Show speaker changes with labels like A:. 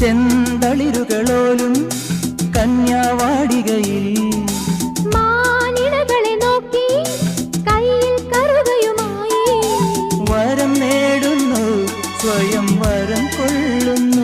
A: ചെന്തളിരുകളോലും കന്യാവാടികയിൽ
B: മാനിടകളെ നോക്കി കയ്യിൽ കറുകയുമായി
A: വരം നേടുന്നു സ്വയം വരം കൊള്ളുന്നു